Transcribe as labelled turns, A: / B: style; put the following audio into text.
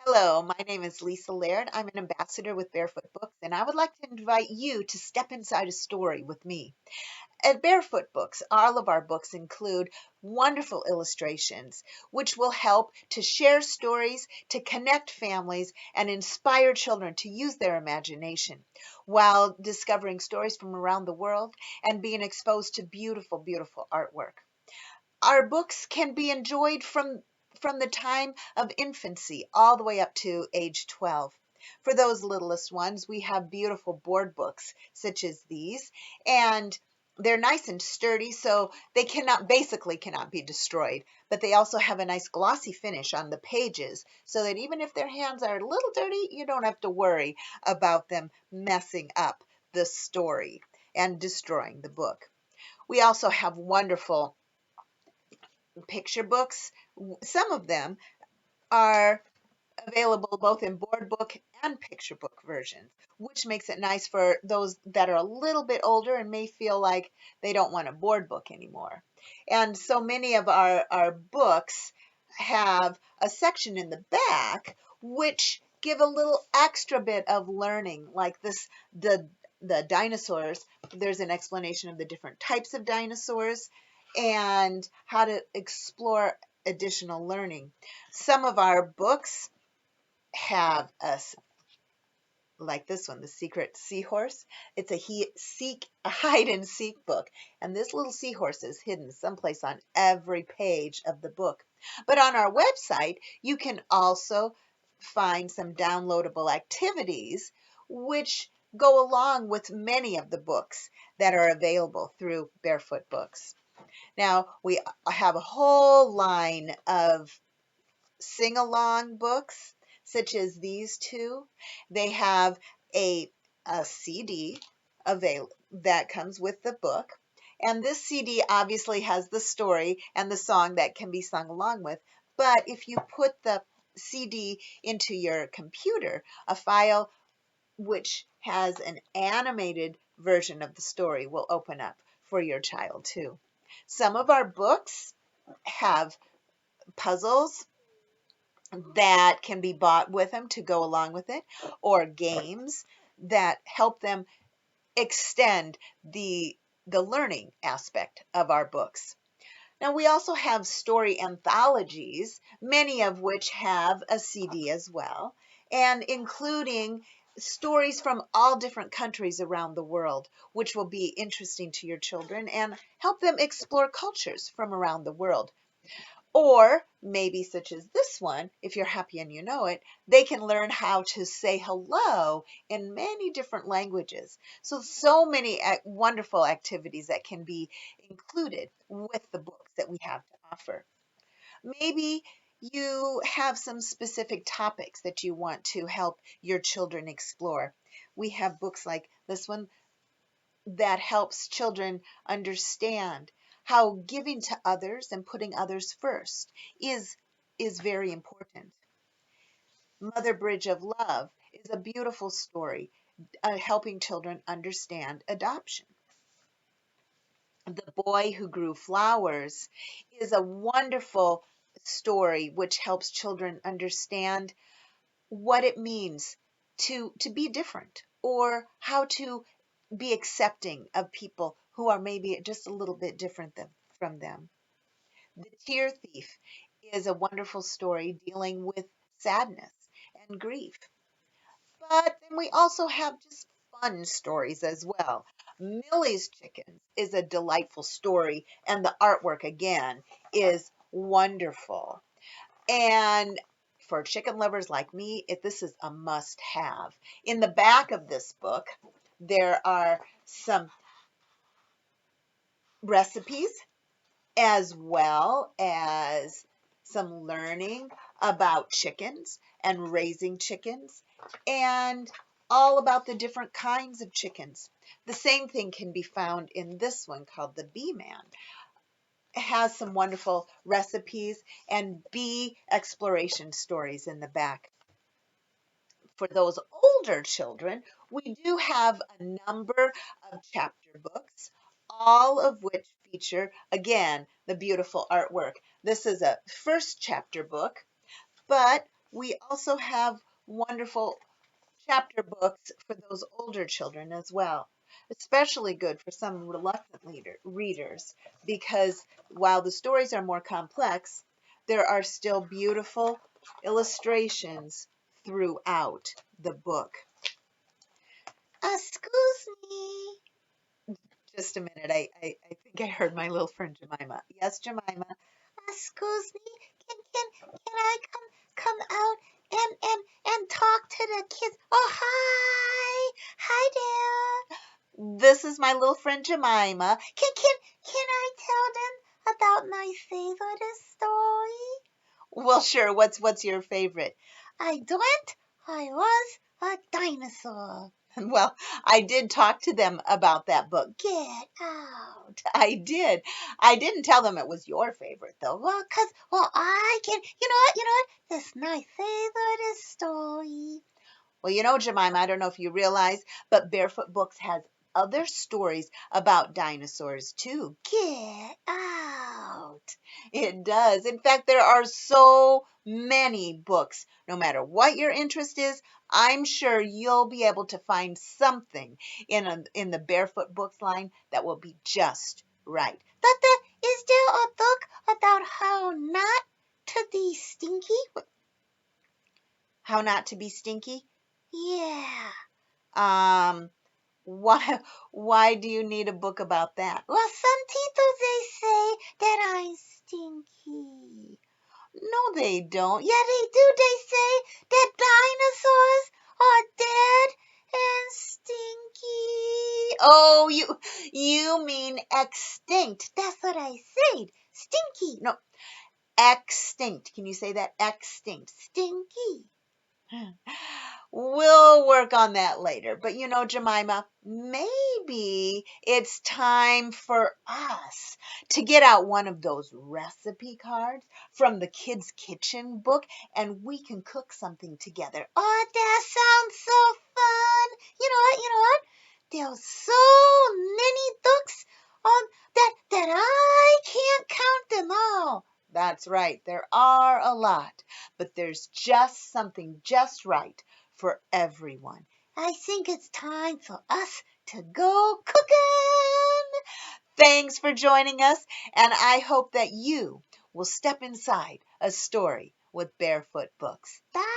A: Hello, my name is Lisa Laird. I'm an ambassador with Barefoot Books, and I would like to invite you to step inside a story with me. At Barefoot Books, all of our books include wonderful illustrations, which will help to share stories, to connect families, and inspire children to use their imagination while discovering stories from around the world and being exposed to beautiful, beautiful artwork. Our books can be enjoyed from the time of infancy all the way up to age 12. For those littlest ones, we have beautiful board books such as these, and they're nice and sturdy, so they cannot be destroyed. But they also have a nice glossy finish on the pages, so that even if their hands are a little dirty, you don't have to worry about them messing up the story and destroying the book. We also have wonderful picture books. Some of them are available both in board book and picture book versions, which makes it nice for those that are a little bit older and may feel like they don't want a board book anymore. And so many of our books have a section in the back which give a little extra bit of learning, like the dinosaurs. There's an explanation of the different types of dinosaurs and how to explore additional learning. Some of our books have like this one, The Secret Seahorse. It's a hide and seek book, and this little seahorse is hidden someplace on every page of the book. But on our website, you can also find some downloadable activities which go along with many of the books that are available through Barefoot Books. Now, we have a whole line of sing-along books, such as these two. They have a CD that comes with the book. And this CD obviously has the story and the song that can be sung along with. But if you put the CD into your computer, a file which has an animated version of the story will open up for your child too. Some of our books have puzzles that can be bought with them to go along with it, or games that help them extend the learning aspect of our books. Now, we also have story anthologies, many of which have a CD as well, and including stories from all different countries around the world, which will be interesting to your children and help them explore cultures from around the world. Or maybe, such as this one, if you're happy and you know it, they can learn how to say hello in many different languages. So many wonderful activities that can be included with the books that we have to offer. Maybe you have some specific topics that you want to help your children explore. We have books like this one that helps children understand how giving to others and putting others first is very important. Mother Bridge of Love is a beautiful story helping children understand adoption. The Boy Who Grew Flowers is a wonderful story which helps children understand what it means to be different, or how to be accepting of people who are maybe just a little bit different from them. The Tear Thief is a wonderful story dealing with sadness and grief. But then we also have just fun stories as well. Millie's Chickens is a delightful story, and the artwork again is wonderful. And for chicken lovers like me, this is a must have. In the back of this book, there are some recipes as well as some learning about chickens and raising chickens and all about the different kinds of chickens. The same thing can be found in this one called the Bee Man. It has some wonderful recipes and bee exploration stories in the back. For those older children, we do have a number of chapter books, all of which feature, again, the beautiful artwork. This is a first chapter book, but We also have wonderful chapter books for those older children as well. Especially good for some reluctant readers because while the stories are more complex, there are still beautiful illustrations throughout the book. Excuse me. Just a minute. I think I heard my little friend Jemima. Yes, Jemima. Excuse me. Can I come out and talk to the kids? Oh, hi. Hi there. This is my little friend Jemima. Can I tell them about my favorite story? Well, sure. What's your favorite? I dreamt I was a dinosaur. Well, I did talk to them about that book. Get out. I did. I didn't tell them it was your favorite, though. Well, I can, you know what? This is my favorite story. Well, Jemima, I don't know if you realize, but Barefoot Books has other stories about dinosaurs too. Get out. It does. In fact, there are so many books. No matter what your interest is, I'm sure you'll be able to find something in the Barefoot Books line that will be just right. Is there a book about how not to be stinky? How not to be stinky? Yeah. Um, why why do you need a book about that? Well, some people they say that I'm stinky. No, they don't. Yeah, they do. They say that dinosaurs are dead and stinky. Oh, you mean extinct. That's what I said. Stinky. No, extinct. Can you say that? Extinct. Stinky. We'll work on that later. But Jemima, maybe it's time for us to get out one of those recipe cards from the kids' kitchen book and we can cook something together. Oh, that sounds so fun. You know what? There's so many books on that I can't count them all. That's right. There are a lot, but there's just something just right for everyone. I think it's time for us to go cooking. Thanks for joining us, and I hope that you will step inside a story with Barefoot Books. Bye.